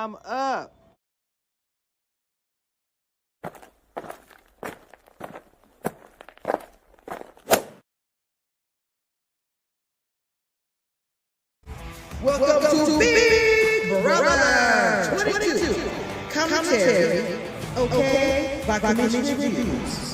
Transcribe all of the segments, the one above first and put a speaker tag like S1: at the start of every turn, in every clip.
S1: I'm up. Welcome to Big Brother 22 Commentary, okay, by Commissioner Reviews.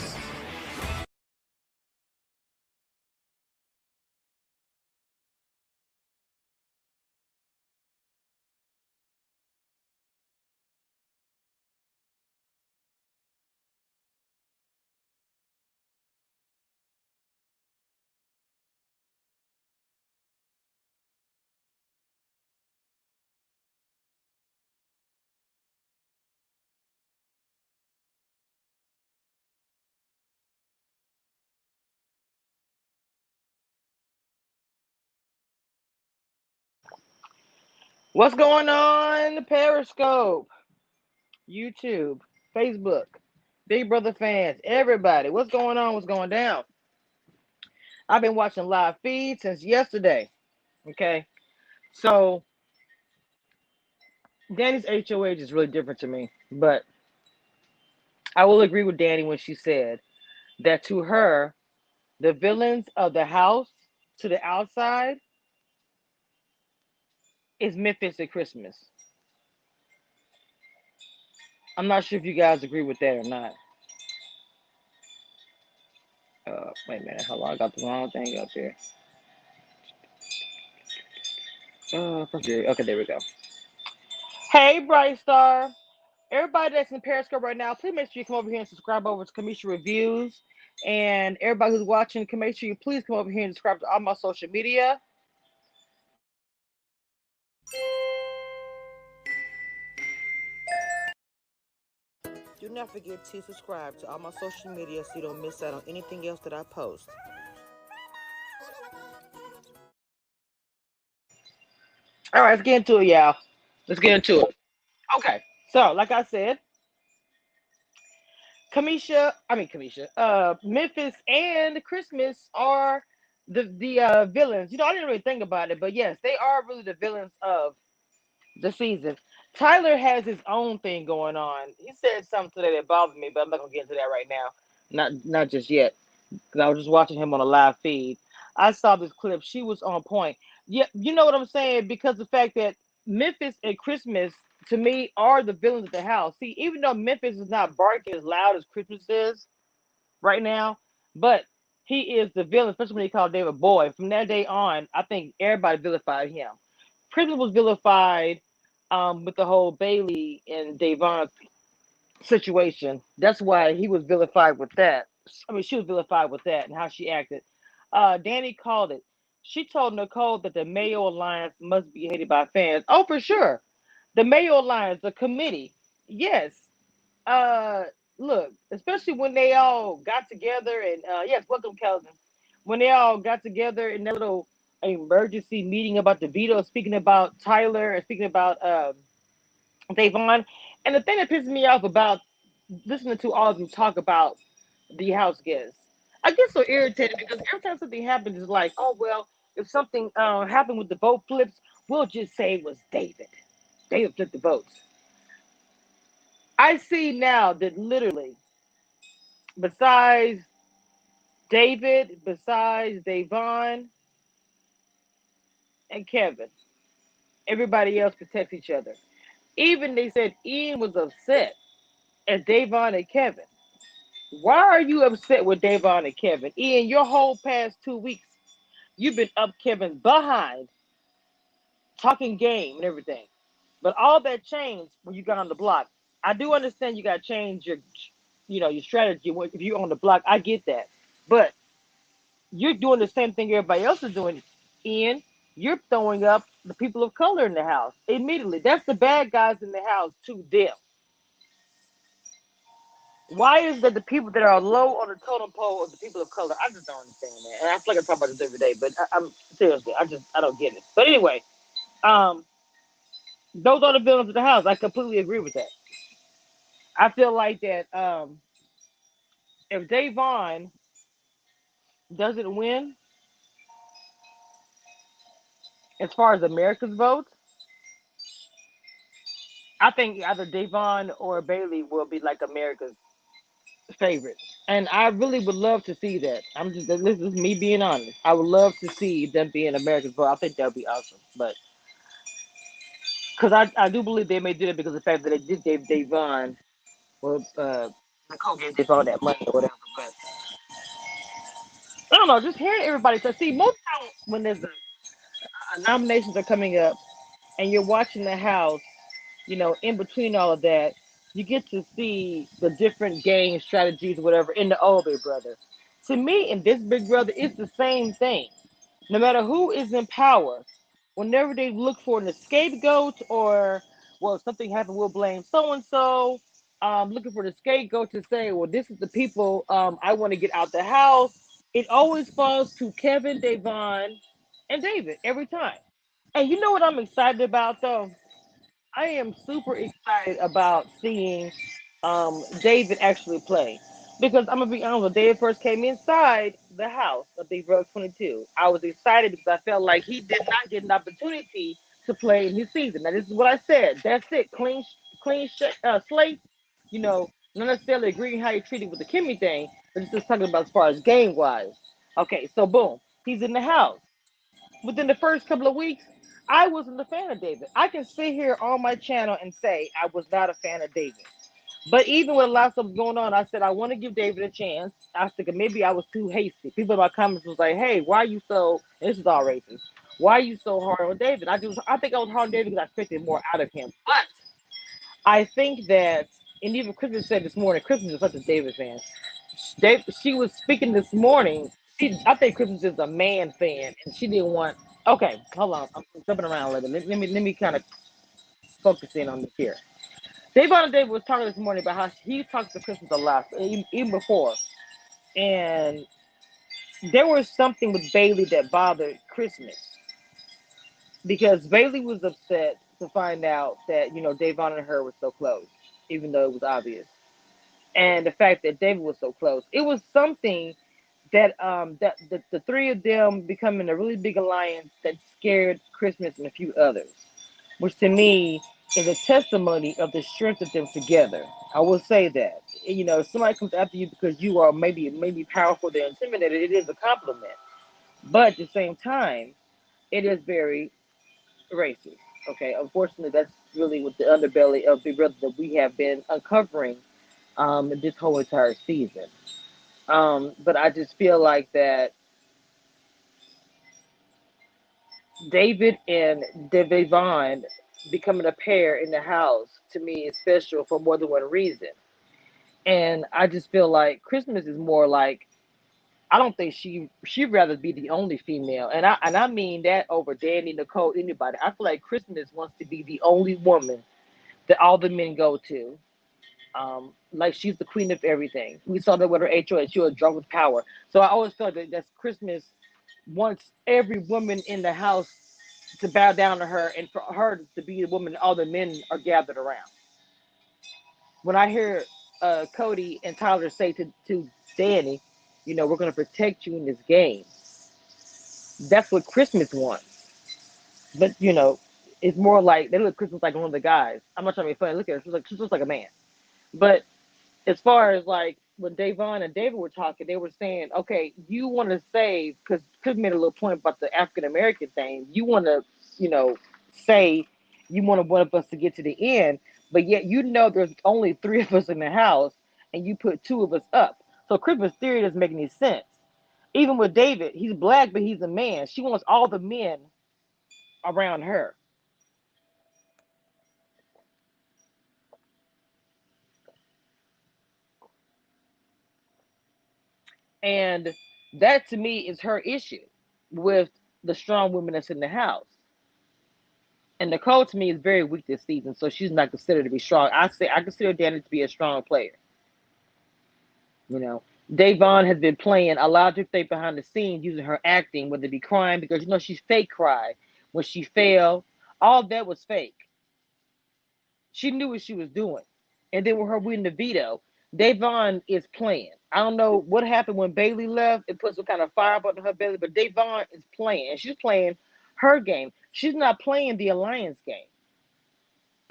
S2: What's going on? Periscope, YouTube, Facebook, Big Brother fans, everybody. What's going on? What's going down? I've been watching live feeds since yesterday. Okay. So Dani's HOH is really different to me. But I will agree with Dani when she said that to her, the villains of the house to the outside is Memphis at Christmas. I'm not sure if you guys agree with that or not. Wait a minute. Hold on. I got the wrong thing up here. Okay, there we go. Hey, Bright Star. Everybody that's in Periscope right now, please make sure you come over here and subscribe over to Kamisha Reviews. And everybody who's watching, can make sure you please come over here and subscribe to all my social media.
S1: Do not forget to subscribe to all my social media so you don't miss out on anything else that I post.
S2: All right, let's get into it, y'all. Let's get into it. Okay, so like I said, Memphis and Christmas are the villains. I didn't really think about it, but yes, they are really the villains of the season. Tyler has his own thing going on. He said something today that bothered me, but I'm not gonna get into that right now. Not just yet, because I was just watching him on a live feed. I saw this clip. She was on point. Yeah, you know what I'm saying? Because the fact that Memphis and Christmas to me are the villains of the house. See, even though Memphis is not barking as loud as Christmas is right now, but he is the villain, especially when he called David boy. From that day on, I think everybody vilified him. Christmas was vilified with the whole Bailey and Davon situation. That's why he was vilified with that. I mean, she was vilified with that and how she acted. Dani called it. She told Nicole that the Mayo Alliance must be hated by fans. Oh, for sure. The Mayo Alliance, the committee. Yes. Uh, Look, especially when they all got together and yes, welcome, Kelvin. When they all got together in that little emergency meeting about the veto, speaking about Tyler and speaking about Davon. And the thing that pisses me off about listening to all of them talk about the house guests, I get so irritated because every time something happens, it's like, oh well, if something happened with the vote flips, we'll just say it was David. David flipped the votes. I see now that literally, besides David, besides Davon and Kevin, everybody else protects each other. Even they said Ian was upset at Davon and Kevin. Why are you upset with Davon and Kevin? Ian, your whole past 2 weeks, you've been up Kevin's behind, talking game and everything. But all that changed when you got on the block. I do understand you got to change your strategy if you're on the block. I get that, but you're doing the same thing everybody else is doing. Ian, you're throwing up the people of color in the house immediately. That's the bad guys in the house to them. Why is that the people that are low on the totem pole are the people of color? I just don't understand that. And I feel like I talk about this every day, but I'm seriously, I don't get it. But anyway, um, those are the villains of the house. I completely agree with that. I feel like that if Davon doesn't win, as far as America's vote, I think either Devon or Bailey will be like America's favorite. And I really would love to see that. This is me being honest. I would love to see them being America's vote. I think that would be awesome. But because I do believe they may do that because of the fact that they did give Devon, well, Nicole gave Devon that money or whatever. But I don't know, just hearing everybody. So, see, most time when there's nominations are coming up and you're watching the House, in between all of that, you get to see the different game strategies, whatever, in the old Big Brother. To me, in this Big Brother, it's the same thing. No matter who is in power, whenever they look for an scapegoat or, well, something happened, we'll blame so and so. Looking for the scapegoat to say, well, this is the people I want to get out the house. It always falls to Kevin, Devon, and David every time. And you know what I'm excited about, though? I am super excited about seeing David actually play. Because I'm gonna be honest, when David first came inside the house of Big Brother 22, I was excited because I felt like he did not get an opportunity to play in his season. Now this is what I said. That's it. Slate. Not necessarily agreeing how he treated with the Kimmy thing, but just talking about as far as game wise. Okay, so boom, he's in the house within the first couple of weeks, I wasn't a fan of David. I can sit here on my channel and say I was not a fan of David. But even with a lot of stuff going on, I said I want to give David a chance. I was thinking maybe I was too hasty. People in my comments was like, "Hey, why are you so?" And this is all racist. Why are you so hard on David? I think I was hard on David because I expected more out of him. But I think that, and even Christmas said this morning, Christmas is such a David fan. She was speaking this morning. I think Christmas is a man fan, and she didn't want. Okay, hold on. I'm jumping around a little bit. Let me kind of focus in on this here. Davon and David was talking this morning about how he talks to Christmas a lot, even before, and there was something with Bailey that bothered Christmas because Bailey was upset to find out that Davon and her were so close, even though it was obvious, and the fact that David was so close. It was something that the three of them becoming a really big alliance that scared Christmas and a few others, which to me is a testimony of the strength of them together. I will say that. If somebody comes after you because you are maybe powerful, they're intimidated, it is a compliment. But at the same time, it is very racist. Okay, unfortunately, that's really what the underbelly of Big Brother that we have been uncovering this whole entire season. But I just feel like that David and Devon becoming a pair in the house to me is special for more than one reason. And I just feel like Christmas is more like I don't think she'd rather be the only female, and I mean that over Dani, Nicole, anybody. I feel like Christmas wants to be the only woman that all the men go to. Like she's the queen of everything. We saw that with her HOH. She was drunk with power. So I always felt that that's Christmas wants every woman in the house to bow down to her and for her to be the woman all the men are gathered around. When I hear Cody and Tyler say to Dani, we're going to protect you in this game, that's what Christmas wants. But, it's more like they look at Christmas like one of the guys. I'm not trying to be funny. Look at her. She looks like a man. But as far as like when Davon and David were talking, they were saying, okay, you want to save, because Chris made a little point about the African American thing. You want to, say you want one of us to get to the end, but yet there's only three of us in the house, and you put two of us up. So Christmas theory doesn't make any sense. Even with David, he's black, but he's a man. She wants all the men around her. And that to me is her issue with the strong women that's in the house. And Nicole to me is very weak this season, so she's not considered to be strong. I consider Dani to be a strong player. You know, Davon has been playing a lot of things behind the scenes using her acting, whether it be crying because she's fake cry when she failed. All that was fake. She knew what she was doing. And then with her winning the veto, Davon is playing. I don't know what happened when Bailey left. It put some kind of fire under her belly, but Davon is playing. And she's playing her game. She's not playing the alliance game.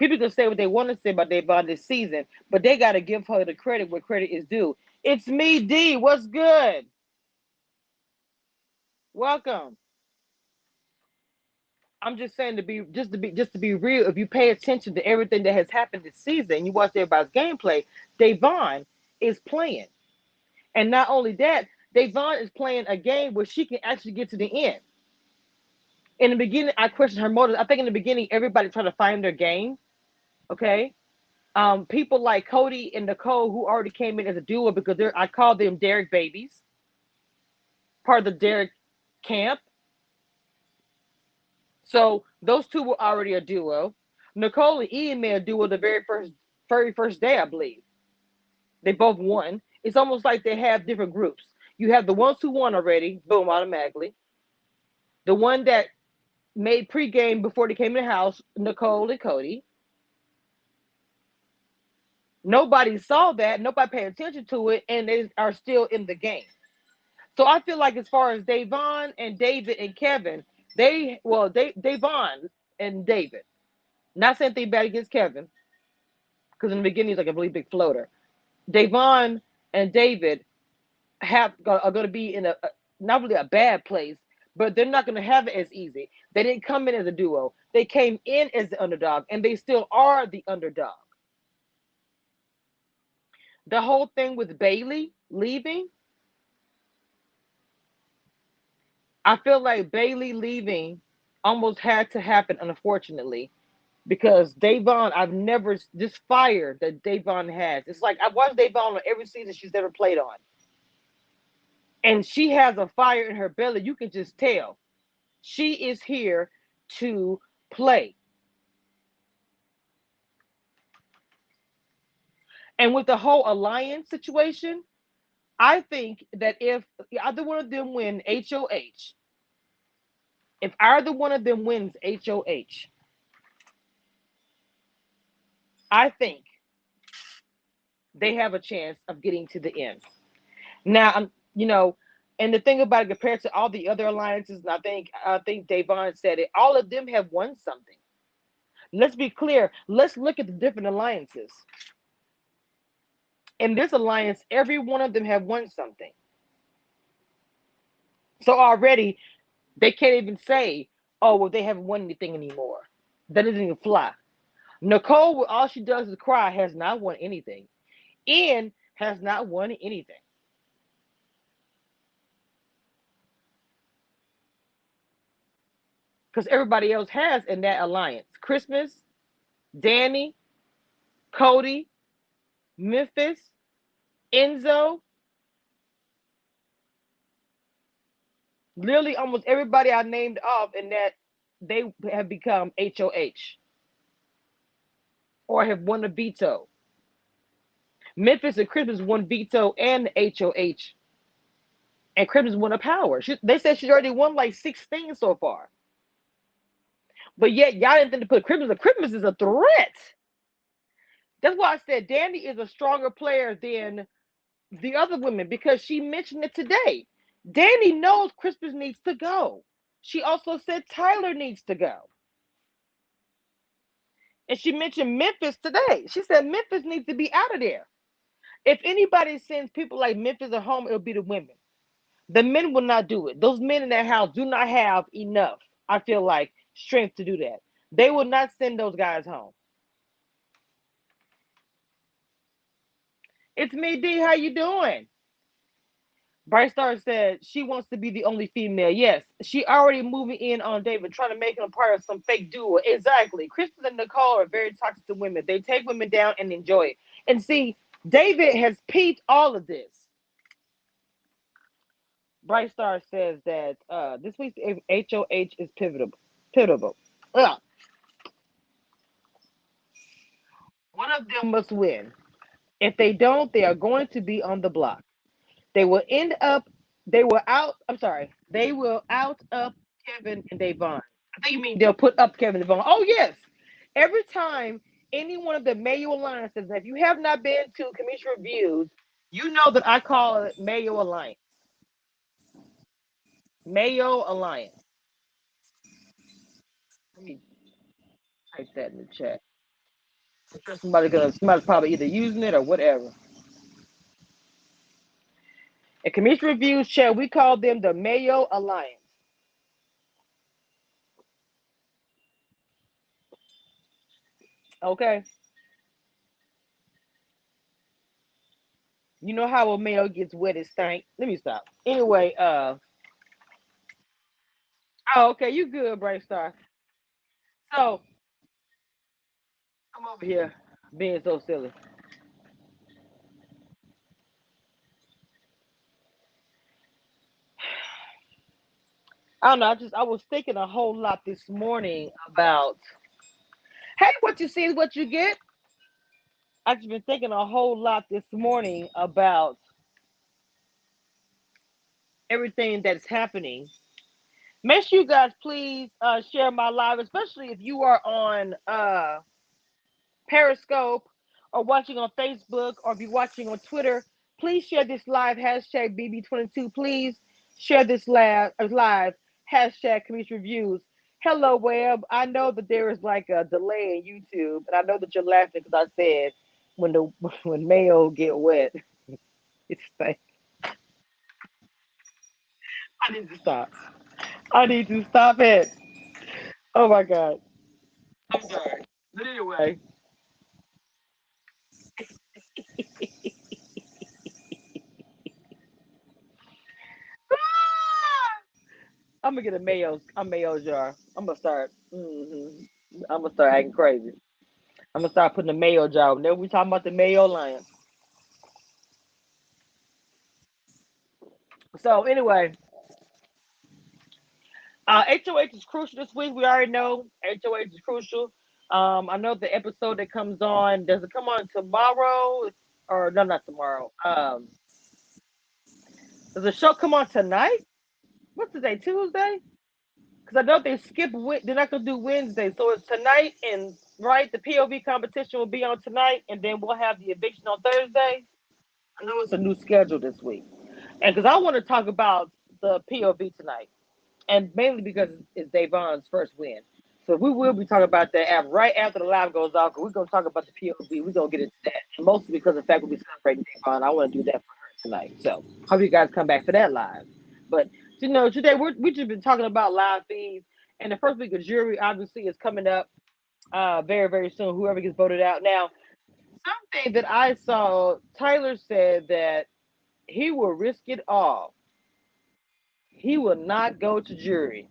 S2: People can say what they want to say about Davon this season, but they got to give her the credit where credit is due. It's me, D. What's good? Welcome. I'm just saying to be real. If you pay attention to everything that has happened this season, you watch everybody's gameplay. Davon is playing, and not only that, Davon is playing a game where she can actually get to the end. In the beginning, I questioned her motives. I think in the beginning, everybody tried to find their game. Okay, people like Cody and Nicole who already came in as a duo because I call them Derek babies, part of the Derek camp. So those two were already a duo. Nicole and Ian made a duo the very first day, I believe. They both won. It's almost like they have different groups. You have the ones who won already, boom, automatically. The one that made pregame before they came in the house, Nicole and Cody. Nobody saw that. Nobody paid attention to it, and they are still in the game. So I feel like as far as Davon and David and Kevin, Davon and David. Not saying anything bad against Kevin, because in the beginning he's like a really big floater. Davon and David are going to be in a not really a bad place, but they're not going to have it as easy. They didn't come in as a duo. They came in as the underdog, and they still are the underdog. The whole thing with Bailey leaving, I feel like Bailey leaving almost had to happen, unfortunately, because Davon, I've never this fire that Davon has. It's like I've watched Davon on every season she's ever played on, and she has a fire in her belly. You can just tell she is here to play. And with the whole alliance situation, I think that if either one of them win HOH, if either one of them wins HOH, I think they have a chance of getting to the end. Now, and the thing about it compared to all the other alliances, and I think Davon said it, all of them have won something. Let's be clear. Let's look at the different alliances. In this alliance, every one of them have won something. So already they can't even say, oh, well, they haven't won anything anymore. That doesn't even fly. Nicole, all she does is cry, has not won anything. Ian has not won anything. Because everybody else has in that alliance. Christmas, Dani, Cody, Memphis, Enzo, literally almost everybody I named off in that they have become HOH or have won a veto. Memphis and Christmas won veto and HOH, and Christmas won a power. They said she's already won like 16 so far. But yet y'all didn't think to put Christmas. Christmas is a threat. That's why I said Dani is a stronger player than the other women because she mentioned it today. Dani knows Christmas needs to go. She also said Tyler needs to go. And she mentioned Memphis today. She said Memphis needs to be out of there. If anybody sends people like Memphis at home, it'll be the women. The men will not do it. Those men in that house do not have enough, I feel like, strength to do that. They will not send those guys home. It's me, D. How you doing? Bright Star said she wants to be the only female. Yes, she already moving in on David, trying to make him part of some fake duo. Exactly. Kristen and Nicole are very toxic to women. They take women down and enjoy it. And see, David has peeped all of this. Bright Star says that this week's HOH is pivotal. Pivotal. Ugh. One of them must win. If they don't, they are going to be on the block. They will end up. They will out. I'm sorry. They will out up Kevin and Davon. I think you mean they'll put up Kevin and Davon. Oh yes. Every time any one of the Mayo alliances, if you have not been to commission reviews, you know that I call it Mayo Alliance. Mayo Alliance. Let me type that in the chat. Somebody's probably either using it or whatever. And commission reviews, chat, we call them the Mayo Alliance. Okay. You know how a mayo gets wet, it stank. Let me stop. Anyway, oh, okay, you good, Bright Star. So come over here, being so silly. I don't know. I was thinking a whole lot this morning about, hey, what you see is what you get. I've just been thinking a whole lot this morning about everything that's happening. Make sure you guys please share my live, especially if you are on Periscope or watching on Facebook or be watching on Twitter. Please share this live hashtag BB22. Please share this live hashtag community reviews. Hello, web. I know that there is like a delay in YouTube, and I know that you're laughing because I said when the when mayo get wet, it's like I need to stop. I need to stop it. Oh my god. I'm sorry. But anyway, I'm gonna get a mayo jar. I'm gonna start. I'm gonna start acting crazy. I'm gonna start putting the mayo jar. Whenever we talking about the mayo lion. So anyway, HOH is crucial this week. We already know HOH is crucial. I know the episode that comes on. Does it come on tomorrow? Or no, not tomorrow. Does the show come on tonight? What's today? Tuesday? Because I know they skip. They're not gonna do Wednesday, so it's tonight. And right, the POV competition will be on tonight, and then we'll have the eviction on Thursday. I know it's a new schedule this week, and because I want to talk about the POV tonight, and mainly because it's Davon's first win. So we will be talking about that right after the live goes off. Because we're gonna talk about the POV. We're gonna get into that, and mostly because of the fact we'll be celebrating Davon. I want to do that for her tonight. So hope you guys come back for that live. But today we just been talking about live feeds, and the first week of jury obviously is coming up very very soon. Whoever gets voted out now. Something that I saw, Tyler said that he will risk it all. He will not go to jury,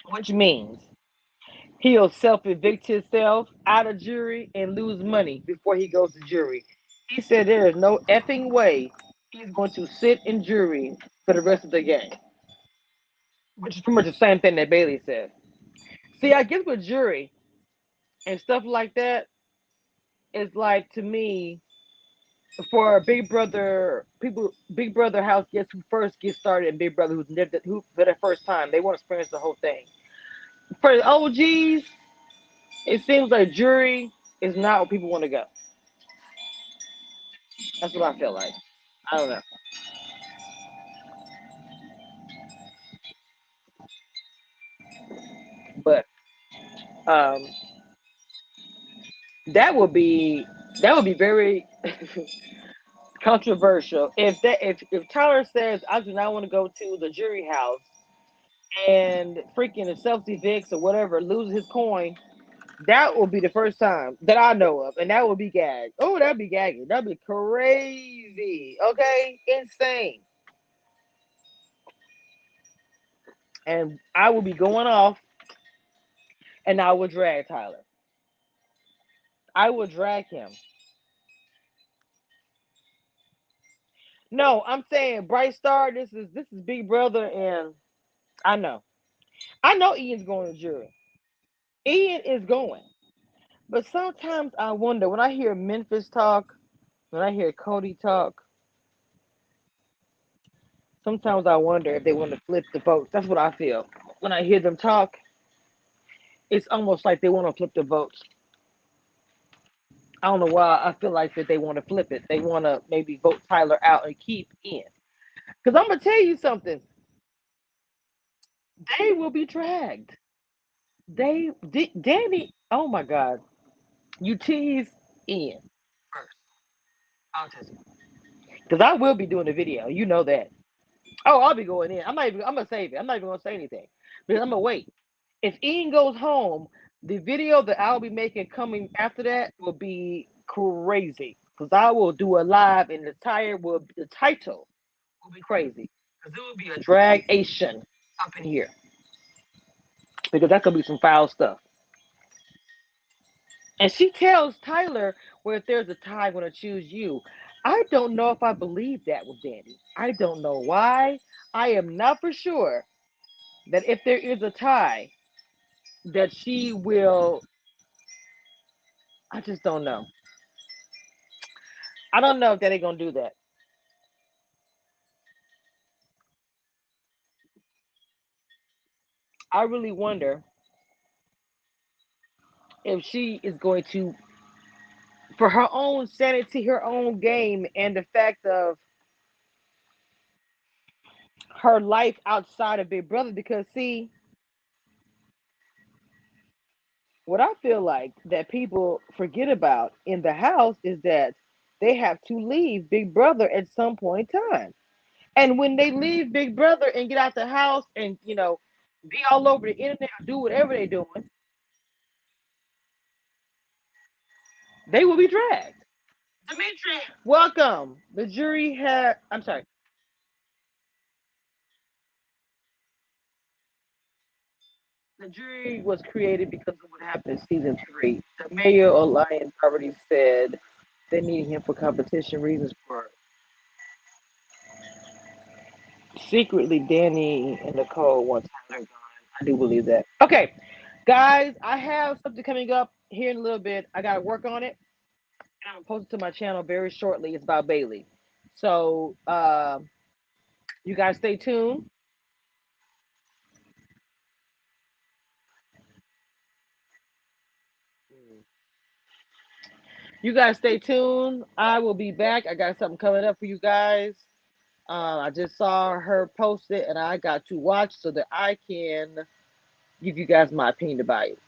S2: which means he'll self evict himself out of jury and lose money before he goes to jury. He said there is no effing way he's going to sit in jury for the rest of the game, which is pretty much the same thing that Bailey said. See, I guess with jury and stuff like that, it's like to me for Big Brother people, Big Brother house guests who first get started, and Big Brother who for their first time, they want to experience the whole thing. For the OGs, it seems like jury is not where people want to go. That's what I feel like. I don't know, but um, that would be that would be very controversial if Tyler says I do not want to go to the jury house and freaking self evicts or whatever, loses his coin. That will be the first time that I know of, and that would be gag. Oh, that'd be gagging. That'd be crazy. Okay, insane. And I will be going off, and I would drag Tyler. I would drag him. No, I'm saying Bright Star. This is Big Brother, and I know, I know Ian's going to jury. Ian is going, but sometimes I wonder when I hear Memphis talk, when I hear Cody talk. Sometimes I wonder if they want to flip the votes. That's what I feel when I hear them talk. It's almost like they want to flip the votes. I don't know why I feel like that they want to flip it. They want to maybe vote Tyler out and keep in. Because I'm gonna tell you something. They will be dragged. Dani. Oh my God. You tease Ian first. Autism. Because I will be doing a video. You know that. Oh, I'll be going in. I'm gonna save it. I'm not even gonna say anything. Because I'm gonna wait. If Ian goes home, the video that I'll be making coming after that will be crazy. Because I will do a live and the title will be crazy. Because it will be a dragation up in here. Because that could be some foul stuff. And she tells Tyler, well, if there's a tie, I'm going to choose you. I don't know if I believe that with Dani. I don't know why. I am not for sure that if there is a tie, that she will. I just don't know. I don't know if they're going to do that. I really wonder if she is going to, for her own sanity, her own game, and the fact of her life outside of Big Brother. Because, see, what I feel like that people forget about in the house is that they have to leave Big Brother at some point in time. And when they leave Big Brother and get out the house and, be all over the internet or do whatever they're doing, they will be dragged. Dimitri, welcome. I'm sorry. The jury was created because of what happened in season 3. The Mayor Alliance already said they needed him for competition reasons for secretly Dani and Nicole want Tyler gone. I do believe that. Okay, guys, I have something coming up here in a little bit. I gotta work on it. And I'm posting to my channel very shortly. It's about Bailey. So you guys stay tuned. You guys stay tuned. I will be back. I got something coming up for you guys. I just saw her post it and I got to watch so that I can give you guys my opinion about it.